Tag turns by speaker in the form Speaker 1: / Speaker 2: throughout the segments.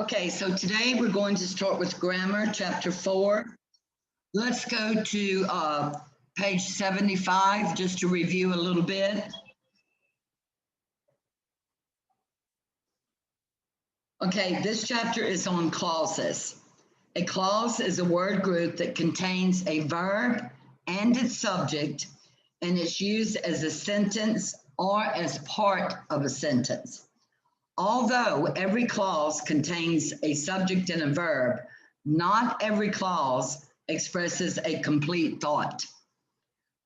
Speaker 1: Okay, so today we're going to start with grammar, chapter 4. Let's go to page 75 just to review a little bit. Okay, this chapter is on clauses. A clause is a word group that contains a verb and its subject, and it's used as a sentence or as part of a sentence. Although every clause contains a subject and a verb, not every clause expresses a complete thought.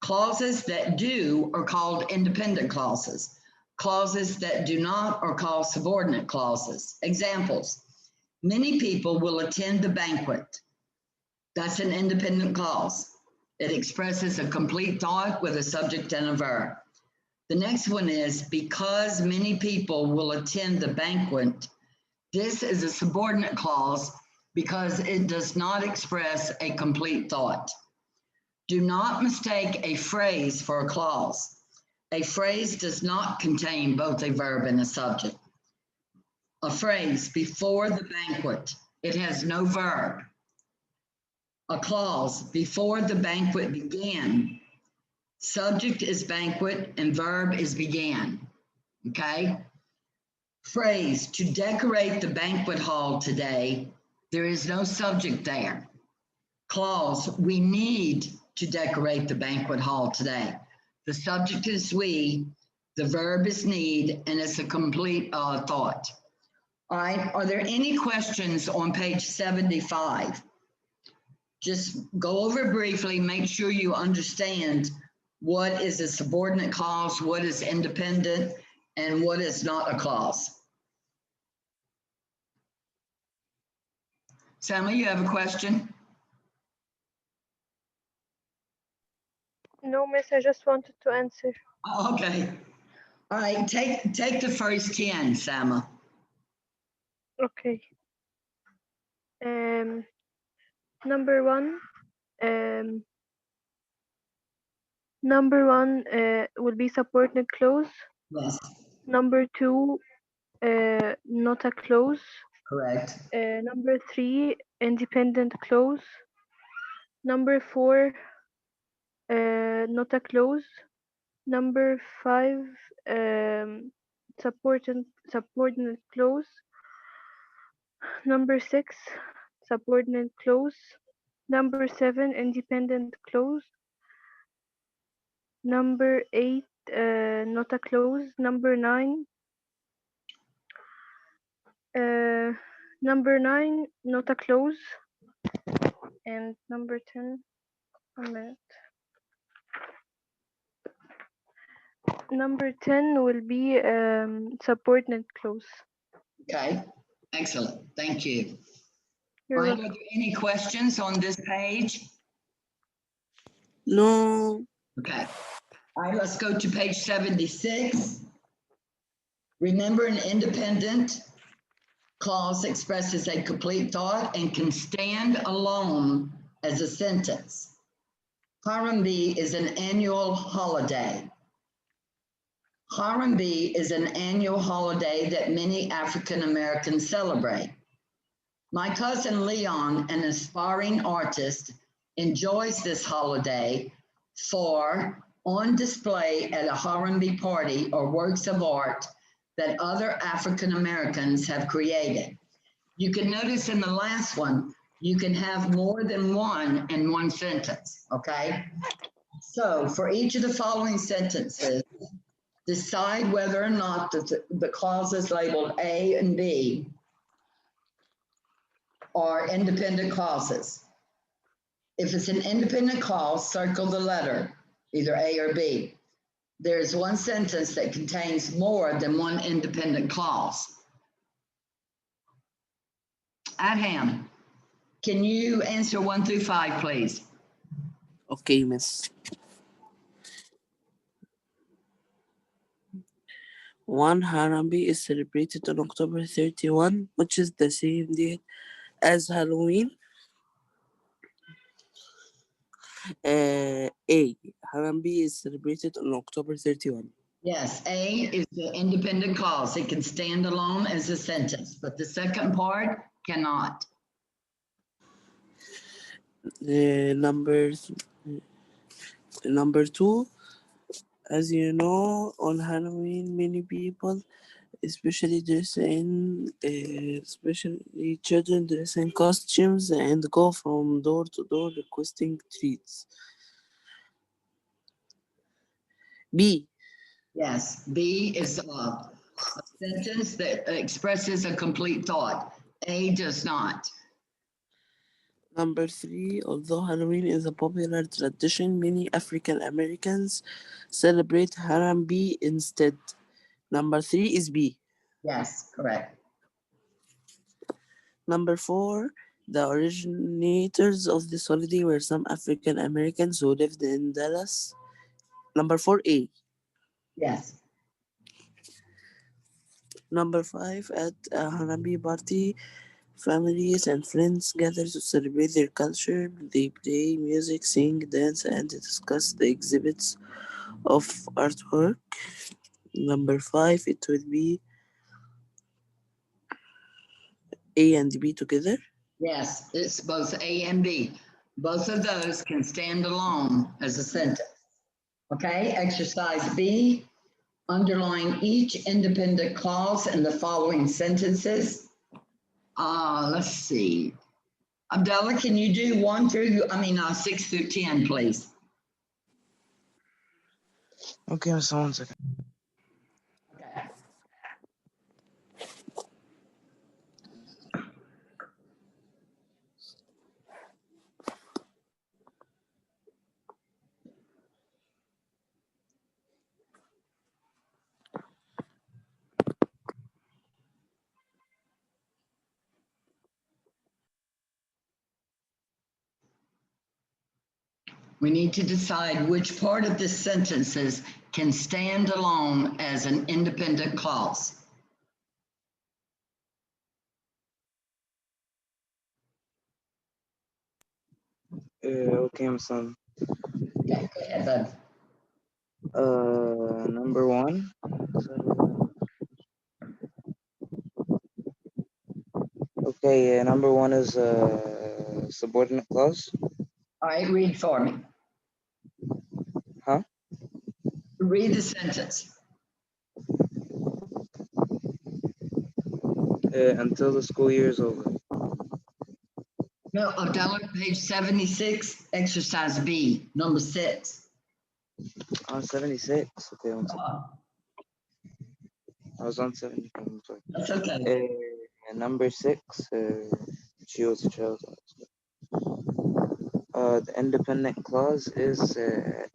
Speaker 1: Clauses that do are called independent clauses. Clauses that do not are called subordinate clauses. Examples: many people will attend the banquet. That's an independent clause. It expresses a complete thought with a subject and a verb. The next one is because many people will attend the banquet. This is a subordinate clause because it does not express a complete thought. Do not mistake a phrase for a clause. A phrase does not contain both a verb and a subject. A phrase, before the banquet, it has no verb. A clause, before the banquet began, subject is banquet and verb is began, okay? Phrase, to decorate the banquet hall today, there is no subject there. Clause, we need to decorate the banquet hall today. The subject is we, the verb is need, and it's a complete thought. All right, are there any questions on page 75? Just go over briefly, make sure you understand what is a subordinate clause, what is independent, and what is not a clause. Sammy, you have a question?
Speaker 2: No, miss, I just wanted to answer.
Speaker 1: Okay. All right, take the first 10, Sama.
Speaker 2: Okay. Number one will be subordinate clause.
Speaker 1: Yes,
Speaker 2: Number two, not a clause.
Speaker 1: correct.
Speaker 2: Number three, independent clause. Number four, not a clause. Number five, subordinate clause. Number six, subordinate clause. Number seven, independent clause. Number eight, not a clause. Number nine, not a clause. And number 10, a minute. Number 10 will be subordinate clause.
Speaker 1: Okay, excellent. Thank you.
Speaker 2: You're
Speaker 1: Right,
Speaker 2: welcome.
Speaker 1: are there any questions on this page?
Speaker 3: No.
Speaker 1: Okay. All right, let's go to page 76. Remember, an independent clause expresses a complete thought and can stand alone as a sentence. Harambee is an annual holiday. Harambee is an annual holiday that many African Americans celebrate. My cousin Leon, an aspiring artist, enjoys this holiday for on display at a Harambee party or works of art that other African Americans have created. You can notice in the last one, you can have more than one in one sentence, okay? So for each of the following sentences, decide whether or not the clauses labeled A and B are independent clauses. If it's an independent clause, circle the letter, either A or B. There's one sentence that contains more than one independent clause. Adham, can you answer 1 through 5, please?
Speaker 3: Okay, miss. 1. Harambee is celebrated on October 31, which is the same date as Halloween. A. Harambee is celebrated on October 31.
Speaker 1: Yes, A is the independent clause. It can stand alone as a sentence, but the second part Cannot.
Speaker 3: Number two, as you know, on Halloween, many people, especially children, dress in costumes and go from door to door requesting treats. B.
Speaker 1: Yes, B is a sentence that expresses a complete thought. A does not.
Speaker 3: Number three, although Halloween is a popular tradition, many African Americans celebrate Harambe instead. Number three is B.
Speaker 1: Yes, correct.
Speaker 3: Number four, the originators of this holiday were some African Americans who lived in Dallas. Number four, A.
Speaker 1: Yes.
Speaker 3: Number five, at a Harambe party, families and friends gather to celebrate their culture. They play music, sing, dance, and discuss the exhibits of artwork. Number five, it will be A and B together.
Speaker 1: Yes, it's both A and B. Both of those can stand alone as a sentence. Okay, exercise B. Underline each independent clause in the following sentences. Let's see. Abdullah, can you do 6 through 10, please?
Speaker 4: Okay, so 1 second.
Speaker 1: Okay. We need to decide which part of the sentences can stand alone as an independent clause.
Speaker 4: Okay, son.
Speaker 1: Okay, go ahead, bud.
Speaker 4: Number one. Okay, number one is subordinate clause.
Speaker 1: All right, read for me.
Speaker 4: Huh?
Speaker 1: Read the sentence.
Speaker 4: Until the school year is over.
Speaker 1: No, Abdullah, page 76, exercise B, number 6.
Speaker 4: 76. Okay, 1 second.
Speaker 1: Uh,
Speaker 4: I was on 70. I'm sorry.
Speaker 1: That's okay.
Speaker 4: Number 6. She was a child. The independent clause is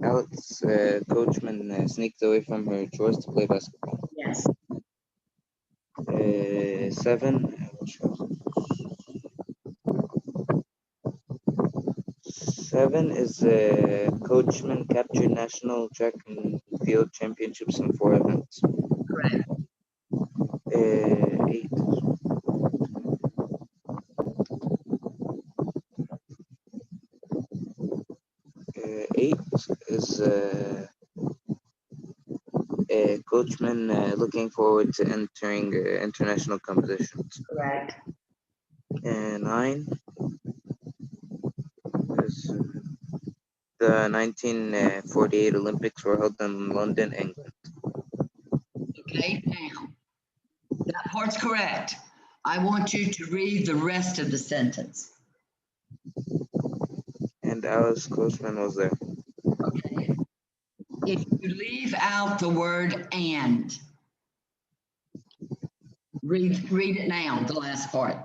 Speaker 4: Alex Coachman sneaked away from her chores to play basketball.
Speaker 1: Yes.
Speaker 4: 7. 7 is Coachman captured national track and field championships in 4 events.
Speaker 1: Correct.
Speaker 4: 8. 8 is Coachman looking forward to entering international competitions.
Speaker 1: Correct.
Speaker 4: And 9 is the 1948 Olympics were held in London, England.
Speaker 1: Okay, now, that part's correct. I want you to read the rest of the sentence.
Speaker 4: And Alice Coachman was there.
Speaker 1: Okay. If you leave out the word and, read it now, the last part.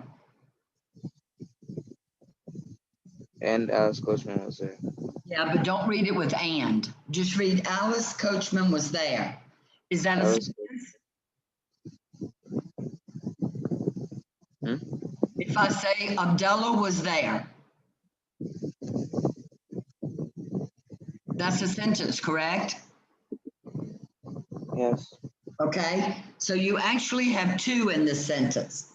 Speaker 4: And Alice Coachman was there.
Speaker 1: Yeah, but don't read it with and. Just read Alice Coachman was there. Is that a
Speaker 4: Alice,
Speaker 1: sentence?
Speaker 4: Hmm?
Speaker 1: If I say Abdullah was there, that's a sentence, correct?
Speaker 4: Yes.
Speaker 1: Okay, so you actually have two in this sentence.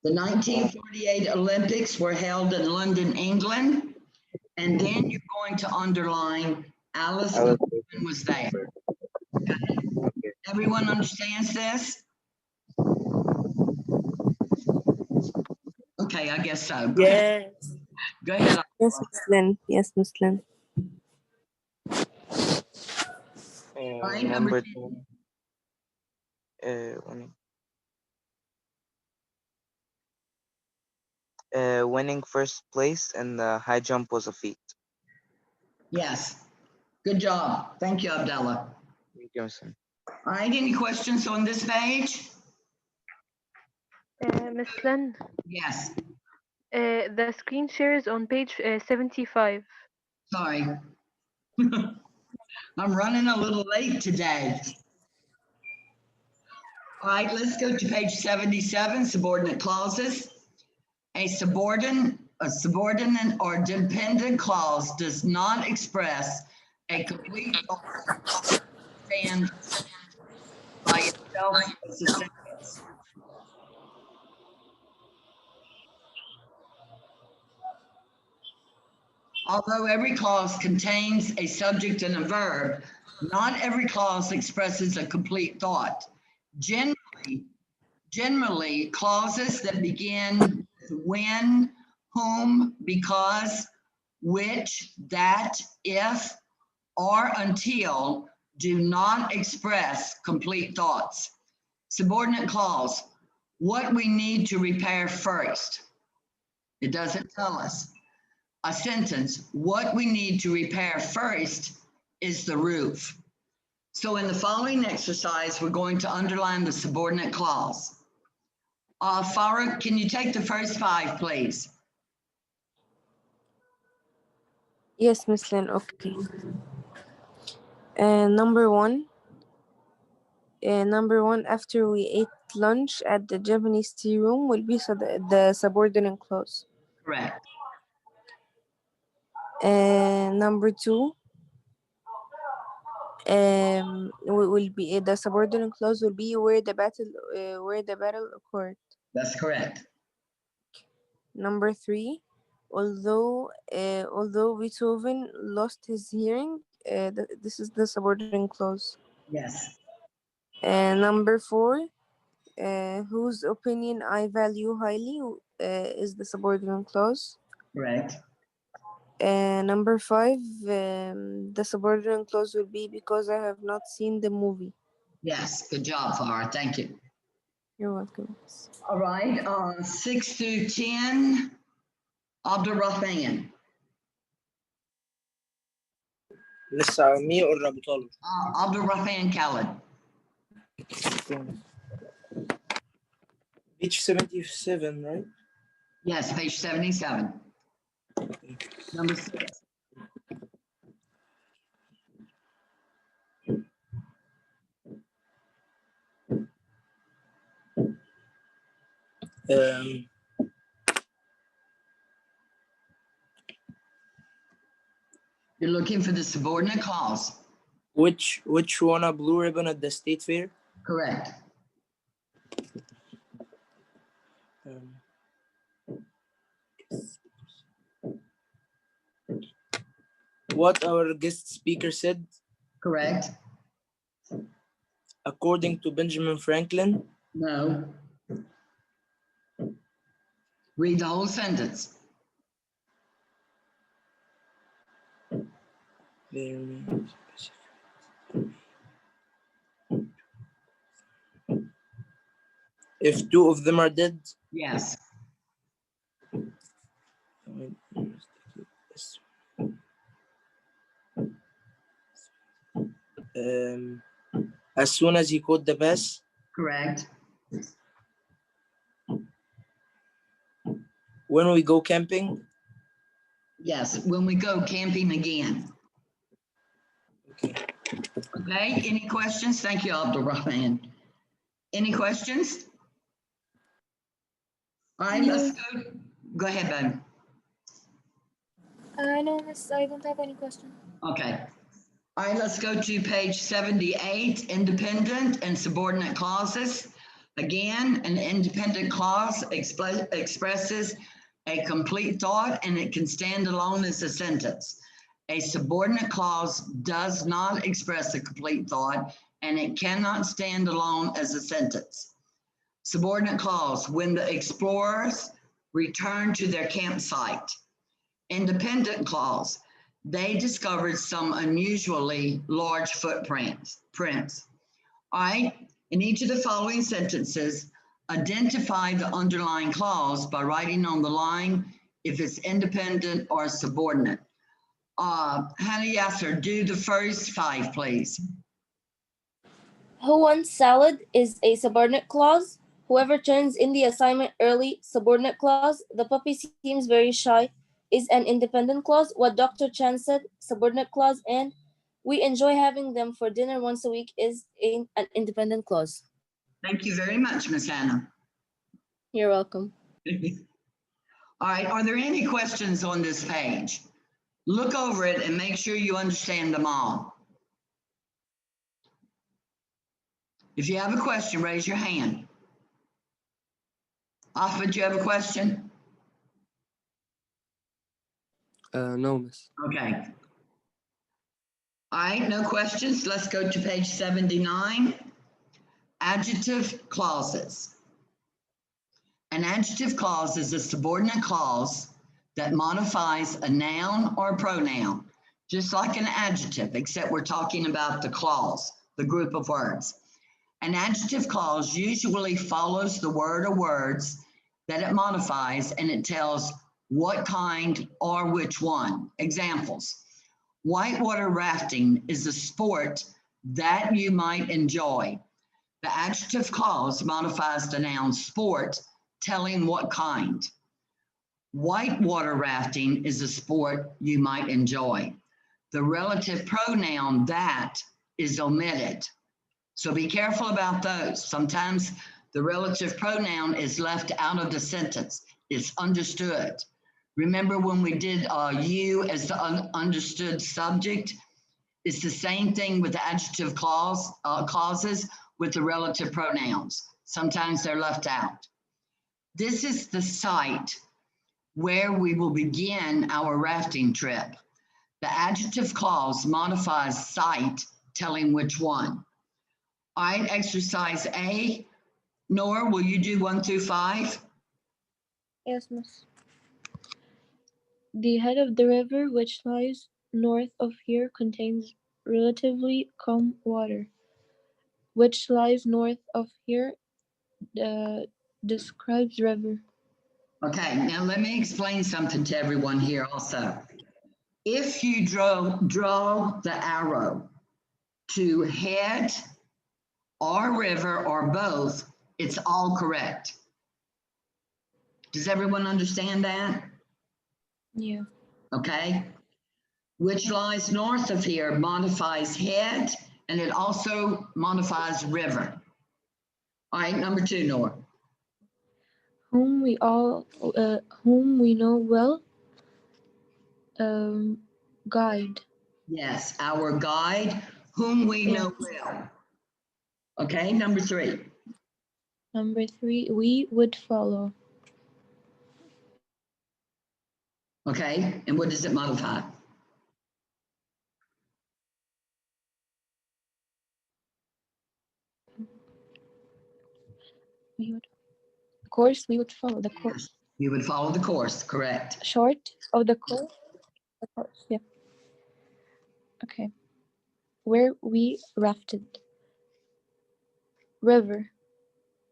Speaker 1: The 1948 Olympics were held in London, England, and then you're going to underline Alice Coachman was there. Okay? Everyone understands this? Okay, I guess so.
Speaker 3: Yes.
Speaker 1: Go ahead.
Speaker 2: Yes, Miss Lynn. Yes, Miss Lynn.
Speaker 1: Right,
Speaker 4: Number
Speaker 1: number
Speaker 4: 10. Winning. Winning first place in the high jump was a feat.
Speaker 1: Yes. Good job. Thank you, Abdallah.
Speaker 4: Thank you, Mr.
Speaker 1: All right, any questions on this page?
Speaker 2: Miss Lynn,
Speaker 1: Yes.
Speaker 2: the screen share is on page 75.
Speaker 1: Sorry. I'm running a little late today. All right, let's go to page 77, subordinate clauses. A subordinate or dependent clause does not express a complete thought, stand by itself as a sentence. Although every clause contains a subject and a verb, not every clause expresses a complete thought. Generally, clauses that begin with when, whom, because, which, that, if, or until do not express complete thoughts. Subordinate clause, what we need to repair first. It doesn't tell us. A sentence, what we need to repair first is the roof. So in the following exercise, we're going to underline the subordinate clause. Farah, can you take the first 5, please?
Speaker 2: Yes, Miss Lynn. Okay. Number one. Number one, after we ate lunch at the Japanese tea room will be the subordinate clause.
Speaker 1: Correct.
Speaker 2: Number two, will be the subordinate clause will be where the battle occurred.
Speaker 1: That's correct.
Speaker 2: Number three, although Beethoven lost his hearing, this is the subordinate clause.
Speaker 1: Yes.
Speaker 2: Number four, whose opinion I value highly, is the subordinate clause.
Speaker 1: Correct.
Speaker 2: Number five, the subordinate clause will be because I have not seen the movie.
Speaker 1: Yes. Good job, Farah. Thank you.
Speaker 2: You're welcome.
Speaker 1: All right. 6 through 10, Abdul Rahman.
Speaker 3: لسه me or Abu Talib?
Speaker 1: Abdul Rahman Khalid.
Speaker 3: Page 77, right?
Speaker 1: Yes, page 77. Number 6. You're looking for the subordinate clause.
Speaker 3: Which won a blue ribbon at the state fair?
Speaker 1: Correct.
Speaker 3: What our guest speaker said,
Speaker 1: Correct.
Speaker 3: according to Benjamin Franklin.
Speaker 1: No. Read the whole sentence.
Speaker 3: If two of them are dead.
Speaker 1: Yes.
Speaker 3: As soon as he caught the bass.
Speaker 1: Correct.
Speaker 3: When we go camping.
Speaker 1: Yes, when we go camping again.
Speaker 3: Okay.
Speaker 1: Okay, any questions? Thank you, Abdul Rahman. Any questions? All right, let's go. Go ahead, babe.
Speaker 5: No, miss, I don't have any question.
Speaker 1: Okay. All right, let's go to page 78, independent and subordinate clauses. Again, an independent clause expresses a complete thought and it can stand alone as a sentence. A subordinate clause does not express a complete thought and it cannot stand alone as a sentence. Subordinate clause, when the explorers returned to their campsite. Independent clause, they discovered some unusually large footprints. All right, in each of the following sentences, identify the underlying clause by writing on the line if it's independent or subordinate. Hannah Yasser, do the first 5, please.
Speaker 5: Who wants salad is a subordinate clause. Whoever turns in the assignment early, subordinate clause. The puppy seems very shy is an independent clause. What Dr. Chan said, subordinate clause. And we enjoy having them for dinner once a week is an independent clause.
Speaker 1: Thank you very much, Miss Hannah.
Speaker 5: You're welcome.
Speaker 1: All right, are there any questions on this page? Look over it and make sure you understand them all. If you have a question, raise your hand. Ahmed, you have a question?
Speaker 6: No, miss.
Speaker 1: Okay. All right, no questions. Let's go to page 79. Adjective clauses. An adjective clause is a subordinate clause that modifies a noun or a pronoun, just like an adjective, except we're talking about the clause, the group of words. An adjective clause usually follows the word or words that it modifies, and it tells what kind or which one. Examples: whitewater rafting is a sport that you might enjoy. The adjective clause modifies the noun sport, telling what kind. Whitewater rafting is a sport you might enjoy. The relative pronoun that is omitted. So be careful about those. Sometimes the relative pronoun is left out of the sentence. It's understood. Remember when we did you as the understood subject? It's the same thing with the adjective clauses with the relative pronouns. Sometimes they're left out. This is the site where we will begin our rafting trip. The adjective clause modifies site, telling which one. All right, exercise A. Nora, will you do 1 through 5?
Speaker 5: Yes, miss. The head of the river, which lies north of here, contains relatively calm water. Which lies north of here describes river.
Speaker 1: Okay, now let me explain something to everyone here also. If you draw the arrow to head or river or both, it's all correct. Does everyone understand that?
Speaker 5: Yeah.
Speaker 1: Okay. Which lies north of here modifies head, and it also modifies river. All right, number 2, Nora.
Speaker 5: Whom we know well, guide.
Speaker 1: Yes, our guide, whom we know well. Okay, number 3.
Speaker 5: Number 3, we would follow.
Speaker 1: Okay, and what does it modify?
Speaker 5: Course, we would follow the course.
Speaker 1: Yes, you would follow the course, correct.
Speaker 5: Short of the course? The course, yeah. Okay. Where we rafted. River.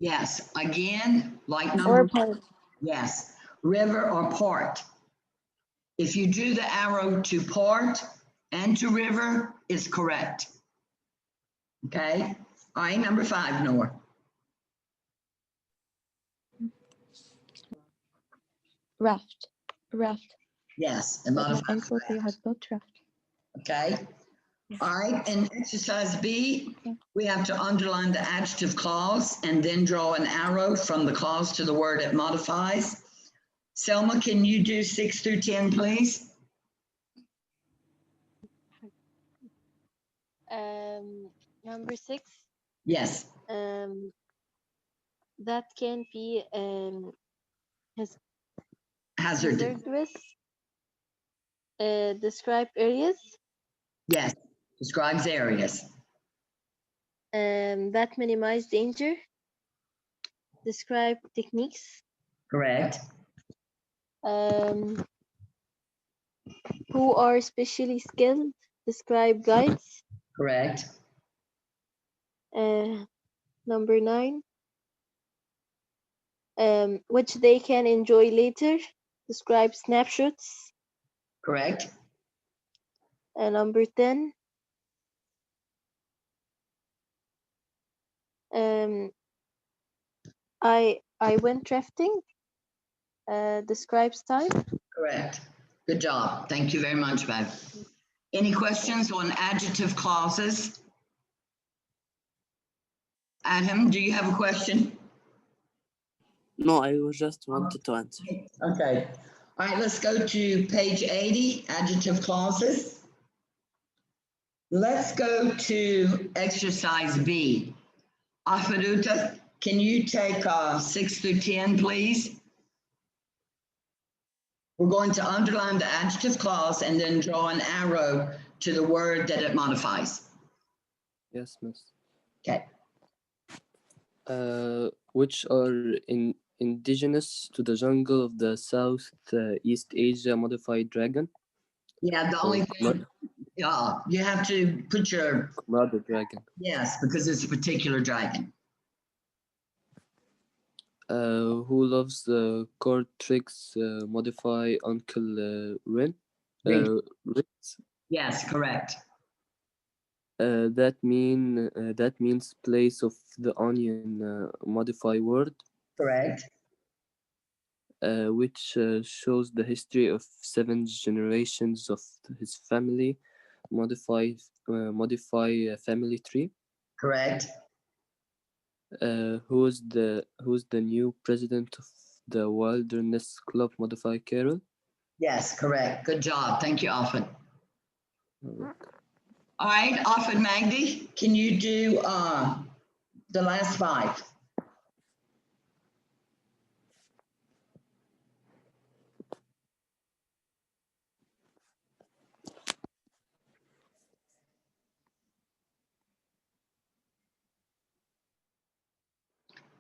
Speaker 1: Yes, again, like
Speaker 5: Or
Speaker 1: number 1.
Speaker 5: part.
Speaker 1: Yes, river or port. If you drew the arrow to port and to river, it's correct. Okay, all right, number 5, Noah.
Speaker 5: Raft.
Speaker 1: Yes, and modifies
Speaker 5: Uncle
Speaker 1: raft.
Speaker 5: had built raft.
Speaker 1: Okay, all right, in exercise B, we have to underline the adjective clause and then draw an arrow from the clause to the word it modifies. Selma, can you do 6 through 10, please?
Speaker 7: Number 6.
Speaker 1: Yes.
Speaker 7: That can be
Speaker 1: Hazard.
Speaker 7: hazardous. Describe areas.
Speaker 1: Yes, describes areas.
Speaker 7: That minimize danger. Describe techniques.
Speaker 1: Correct.
Speaker 7: Um, who are specially skilled. Describe guides.
Speaker 1: Correct.
Speaker 7: Number 9. Which they can enjoy later. Describe snapshots.
Speaker 1: Correct.
Speaker 7: Number 10. Um, I went rafting. Describes time.
Speaker 1: Correct. Good job. Thank you very much, Bev. Any questions on adjective clauses? Adam, do you have a question?
Speaker 3: No, I was just wanted to answer.
Speaker 1: Okay. All right, let's go to page 80, adjective clauses. Let's go to exercise B. Afaruta, can you take 6 through 10, please? We're going to underline the adjective clause and then draw an arrow to the word that it modifies.
Speaker 6: Yes, miss.
Speaker 1: Okay.
Speaker 6: Which are indigenous to the jungle of the Southeast Asia modified dragon?
Speaker 1: Yeah, the
Speaker 6: Or
Speaker 1: only thing, you have to put your,
Speaker 6: Komodo dragon.
Speaker 1: yes, because it's a particular dragon.
Speaker 6: Who loves the card tricks? Modify Uncle Ren.
Speaker 1: Rin.
Speaker 6: Ritz.
Speaker 1: Yes, correct.
Speaker 6: That means place of the onion. Modify word.
Speaker 1: Correct.
Speaker 6: Which shows the history of 7 generations of his family. Modify family tree.
Speaker 1: Correct.
Speaker 6: Who's the new president of the Wilderness Club? Modify Carol.
Speaker 1: Yes, correct. Good job. Thank you, Alfred.
Speaker 6: Uh,
Speaker 1: All right, Alfred Magdi, can you do the last 5?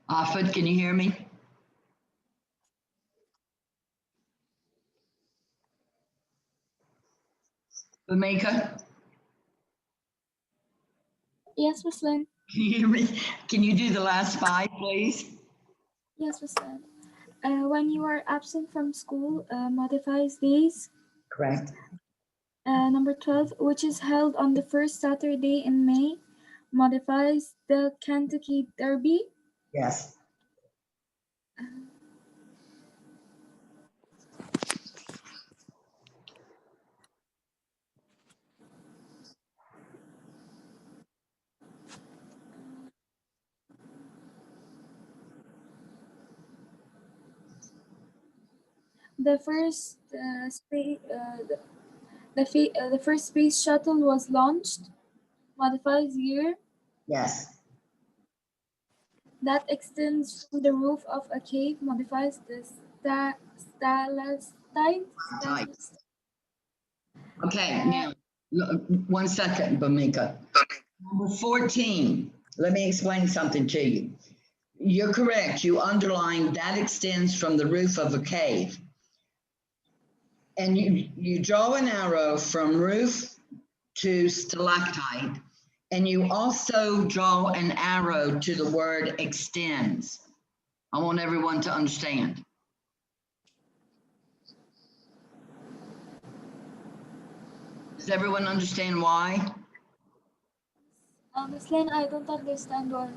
Speaker 1: Alfred, can you hear me? Bamika,
Speaker 8: Yes, Miss Lynn.
Speaker 1: can you hear me? Can you do the last 5, please?
Speaker 8: Yes, Miss Lynn. When you are absent from school, modifies days.
Speaker 1: Correct.
Speaker 8: Number 12, which is held on the first Saturday in May, modifies the Kentucky Derby.
Speaker 1: Yes.
Speaker 8: The first the first space shuttle was launched, modifies year.
Speaker 1: Yes.
Speaker 8: That extends through the roof of a cave, modifies the stalactite.
Speaker 1: Right. Okay, now, 1 second, Bamika. Number 14, let me explain something to you. You're correct, you underlined that extends from the roof of a cave. And you draw an arrow from roof to stalactite, and you also draw an arrow to the word extends. I want everyone to understand. Does everyone understand why?
Speaker 8: Miss Lynn, I don't understand why.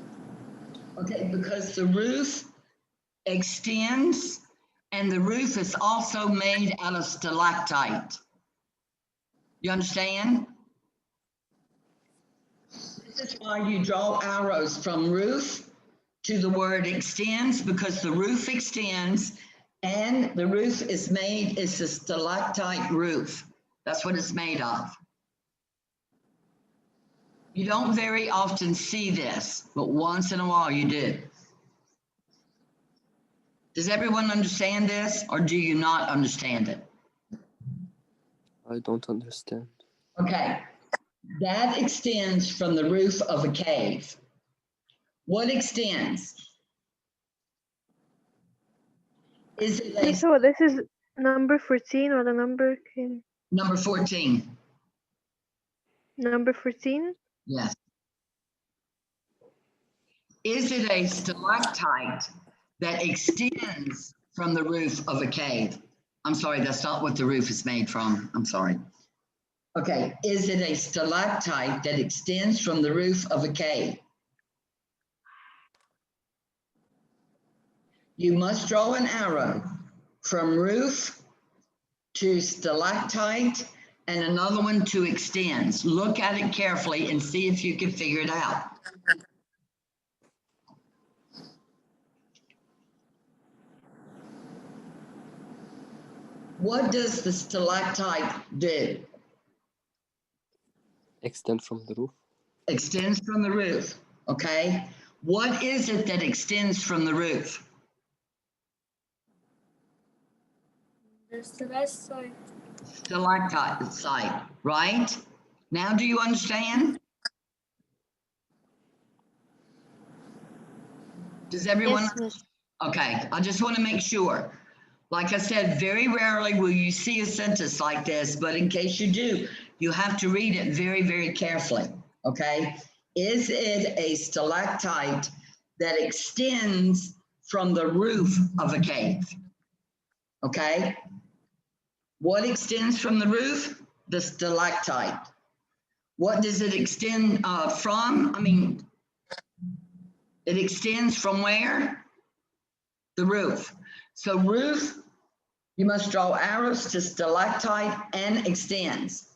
Speaker 1: Okay, because the roof extends and the roof is also made out of stalactite. You understand? This is why you draw arrows from roof to the word extends, because the roof extends and the roof is made, it's a stalactite roof. That's what it's made of. You don't very often see this, but once in a while you do. Does everyone understand this, or do you not understand it?
Speaker 6: I don't understand.
Speaker 1: Okay, that extends from the roof of a cave. What extends? Is it a,
Speaker 2: So this is
Speaker 7: Number 14 ولا number كام؟
Speaker 1: Number 14.
Speaker 7: Number 14.
Speaker 1: Yes. Is it a stalactite that extends from the roof of a cave? I'm sorry, that's not what the roof is made from. I'm sorry. Okay, is it a stalactite that extends from the roof of a cave? You must draw an arrow from roof to stalactite and another one to extends. Look at it carefully and see if you can figure it out. What does the stalactite do?
Speaker 6: Extend from the roof.
Speaker 1: Extends from the roof, okay? What is it that extends from the roof?
Speaker 8: There's the last side.
Speaker 1: Stalactite, right? Now do you understand? Does everyone?
Speaker 7: Yes, Miss.
Speaker 1: Okay, I just want to make sure. Like I said, very rarely will you see a sentence like this, but in case you do, you have to read it very, very carefully, okay? Is it a stalactite that extends from the roof of a cave? Okay? What extends from the roof? The stalactite. What does it extend from? I mean, it extends from where? The roof. So roof, you must draw arrows to stalactite and extends.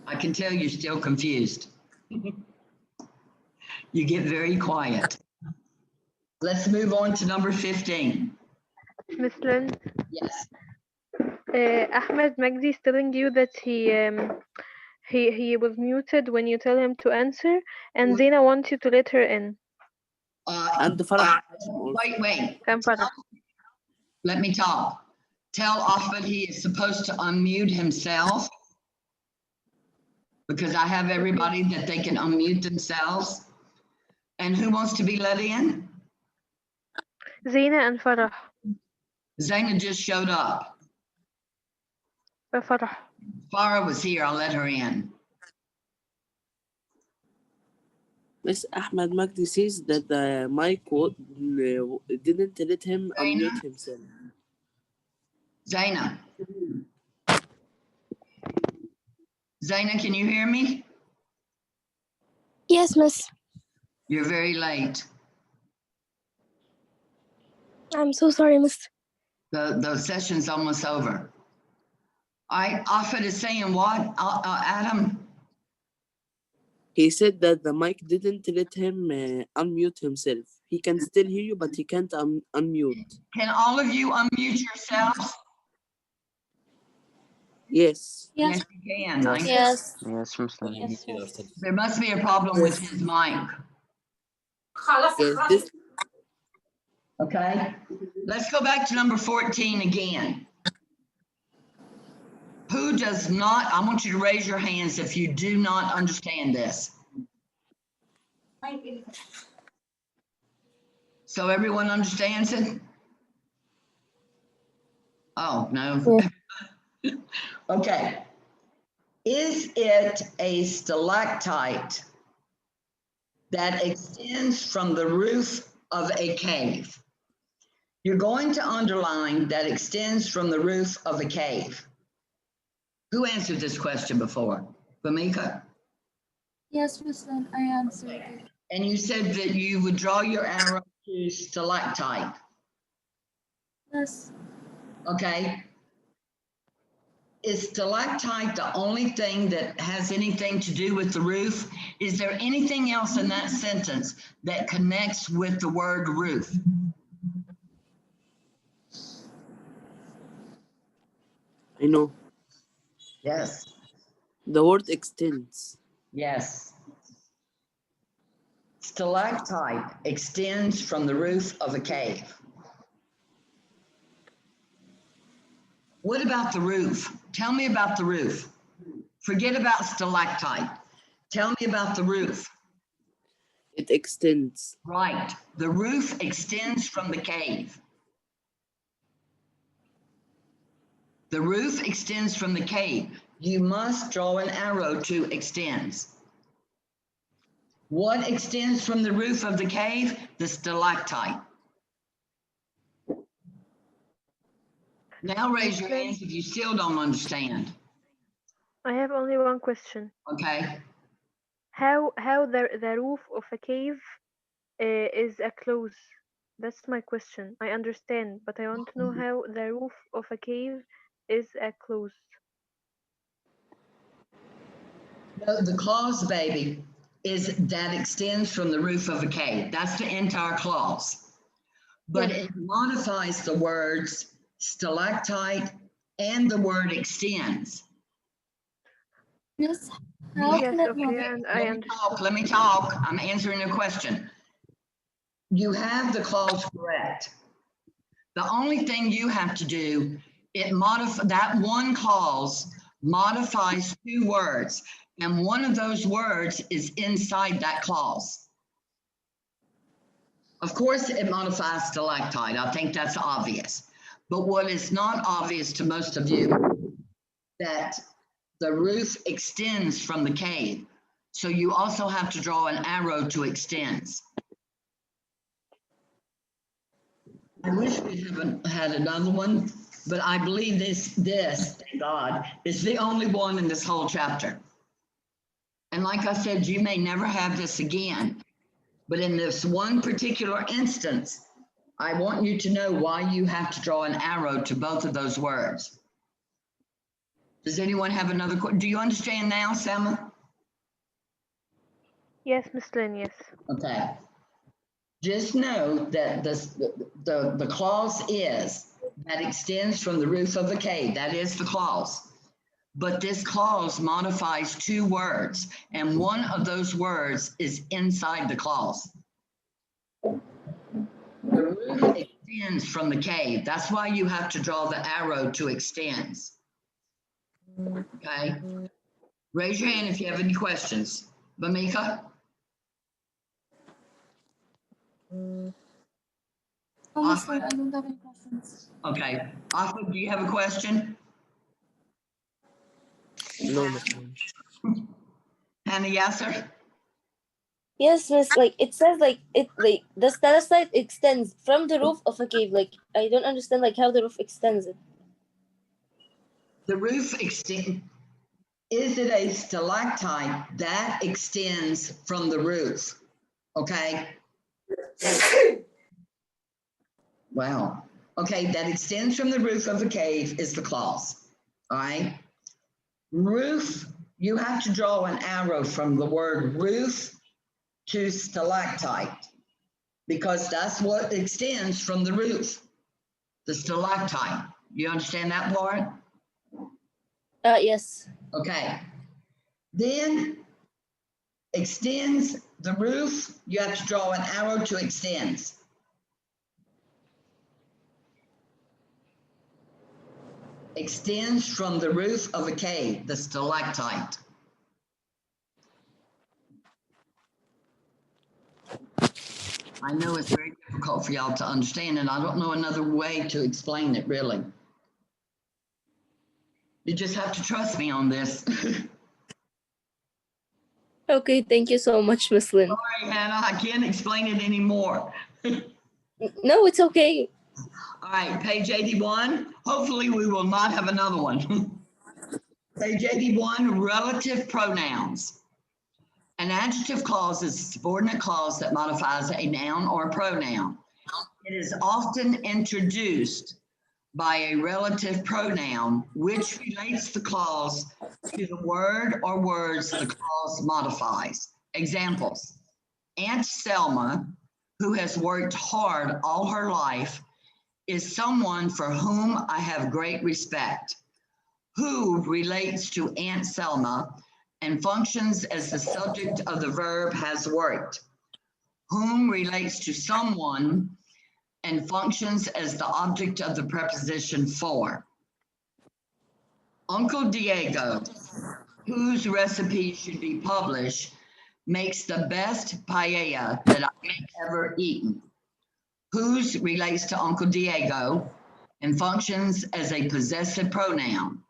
Speaker 1: I can tell you're still confused. You get very quiet. Let's move on to number 15.
Speaker 7: Miss Lynn,
Speaker 1: Yes.
Speaker 7: Ahmed Magdi is telling you that he was muted when you tell him to answer, and Zena wants you to let her in.
Speaker 3: And Farah.
Speaker 1: Wait.
Speaker 7: Come, Farah.
Speaker 1: Let me talk. Tell Ahmed he is supposed to unmute himself because I have everybody that they can unmute themselves. And who wants to be let in?
Speaker 7: Zena and Farah.
Speaker 1: Zaina just showed up.
Speaker 7: Farah.
Speaker 1: Farah was here. I'll let her in.
Speaker 3: Miss Ahmed Magdi says that the mic didn't let him unmute himself.
Speaker 1: Zaina. Zaina, can you hear me?
Speaker 5: Yes, miss.
Speaker 1: You're very late.
Speaker 5: I'm so sorry, miss.
Speaker 1: The session's almost over. Ahmed is saying what, Adam?
Speaker 3: He said that the mic didn't let him unmute himself. He can still hear you, but he can't unmute.
Speaker 1: Can all of you unmute yourselves?
Speaker 3: Yes.
Speaker 1: Yes, you can.
Speaker 5: Yes.
Speaker 4: Yes, Muslim.
Speaker 7: Yes, Miss.
Speaker 1: There must be a problem with his mic.
Speaker 3: Yes, this
Speaker 1: Okay, let's go back to number 14 again. Who does not, I want you to raise your hands if you do not understand this. So everyone understands it? Oh, no. Okay. Is it a stalactite that extends from the roof of a cave? You're going to underline that extends from the roof of a cave. Who answered this question before? Bamika?
Speaker 8: Yes, Miss Lynn, I answered it.
Speaker 1: And you said that you would draw your arrow to stalactite.
Speaker 8: Yes.
Speaker 1: Okay. Is stalactite the only thing that has anything to do with the roof? Is there anything else in that sentence that connects with the word roof?
Speaker 3: I know.
Speaker 1: Yes.
Speaker 3: The word extends.
Speaker 1: Yes. Stalactite extends from the roof of a cave. What about the roof? Tell me about the roof. Forget about stalactite. Tell me about the roof.
Speaker 3: It extends.
Speaker 1: Right. The roof extends from the cave. The roof extends from the cave. You must draw an arrow to extends. What extends from the roof of the cave? The stalactite. Now raise your hands if you still don't understand.
Speaker 7: I have only one question.
Speaker 1: Okay.
Speaker 7: How the roof of a cave is a close? That's my question. I understand, but I want to know how the roof of a cave is a close.
Speaker 1: No, the clause, baby, is that extends from the roof of a cave. That's the entire clause. But
Speaker 7: Yes.
Speaker 1: it modifies the words stalactite and the word extends.
Speaker 8: Yes, how
Speaker 7: Yes,
Speaker 8: can it
Speaker 7: okay, and I understand.
Speaker 1: Let me talk. I'm answering a question. You have the clause correct. The only thing you have to do, that one clause modifies two words, and one of those words is inside that clause. Of course, it modifies stalactite. I think that's obvious. But what is not obvious to most of you, that the roof extends from the cave. So you also have to draw an arrow to extends. I wish we haven't had another one, but I believe this, thank God, is the only one in this whole chapter. And like I said, you may never have this again, but in this one particular instance, I want you to know why you have to draw an arrow to both of those words. Does anyone have another question? Do you understand now, Selma?
Speaker 7: Yes, Miss Lynn, yes.
Speaker 1: Okay. Just know that the clause is that extends from the roof of the cave. That is the clause. But this clause modifies two words, and one of those words is inside the clause. The roof extends from the cave. That's why you have to draw the arrow to extends. Okay. Raise your hand if you have any questions. Bamika?
Speaker 8: Oh, Miss Lynn, I don't have any questions.
Speaker 1: Okay. Afid, do you have a question?
Speaker 3: No, Miss Lynn.
Speaker 1: Hannah Yasser?
Speaker 5: Yes, miss, like it says like the stalactite extends from the roof of a cave. Like I don't understand like how the roof extends it.
Speaker 1: The roof extends. Is it a stalactite that extends from the roof? Okay. Wow. Okay, that extends from the roof of a cave is the clause. All right. Roof, you have to draw an arrow from the word roof to stalactite, because that's what extends from the roof, the stalactite. You understand that part?
Speaker 5: Yes.
Speaker 1: Okay. Then extends the roof, you have to draw an arrow to extends. Extends from the roof of a cave, the stalactite. I know it's very difficult for y'all to understand, and I don't know another way to explain it, really. You just have to trust me on this.
Speaker 5: Okay, thank you so much, Miss Lynn.
Speaker 1: Sorry, Hannah, I can't explain it anymore.
Speaker 5: No, it's okay.
Speaker 1: All right, page 81. Hopefully we will not have another one. Page 81, relative pronouns. An adjective clause is a subordinate clause that modifies a noun or a pronoun. It is often introduced by a relative pronoun, which relates the clause to the word or words the clause modifies. Examples: Aunt Selma, who has worked hard all her life, is someone for whom I have great respect. Who relates to Aunt Selma and functions as the subject of the verb has worked. Whom relates to someone and functions as the object of the preposition for. Uncle Diego, whose recipe should be published, makes the best paella that I've ever eaten. Whose relates to Uncle Diego and functions as a possessive pronoun.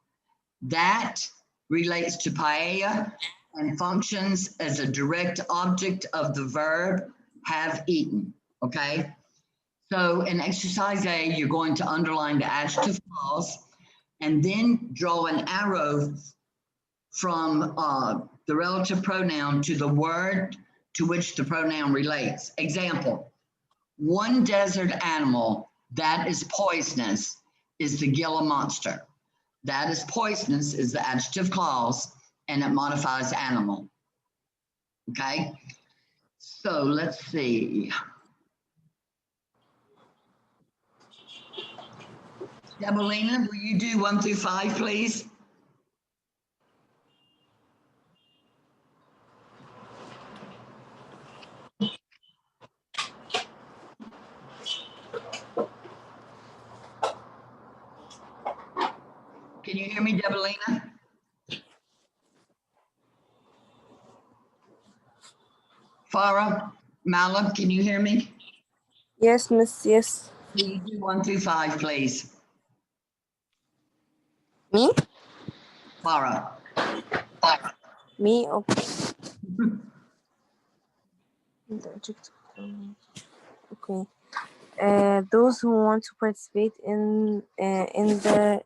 Speaker 1: That relates to paella and functions as a direct object of the verb have eaten. Okay? So in exercise A, you're going to underline the adjective clause and then draw an arrow from the relative pronoun to the word to which the pronoun relates. Example, one desert animal that is poisonous is the Gila monster. That is poisonous is the adjective clause and it modifies animal. Okay, so let's see. Debolina, will you do 1 through 5, please? Can you hear me, Debolina? Farah, Malab, can you hear me?
Speaker 2: Yes, Miss. Yes.
Speaker 1: Will you do 1 through 5, please?
Speaker 2: Me?
Speaker 1: Farah.
Speaker 2: Me? Okay. The adjective. Okay. Those who want to participate in the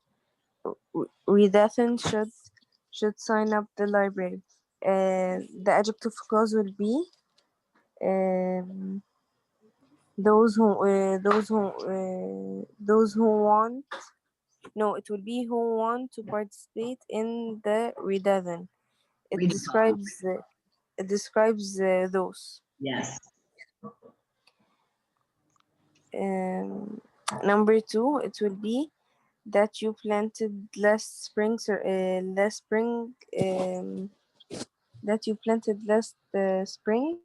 Speaker 2: readathon should sign up the library. The adjective clause will be those who want. No, it will be who want to participate in the readathon. It
Speaker 1: Readathon.
Speaker 2: describes those.
Speaker 1: Yes.
Speaker 2: Number 2, it will be that you planted last spring, that you planted last spring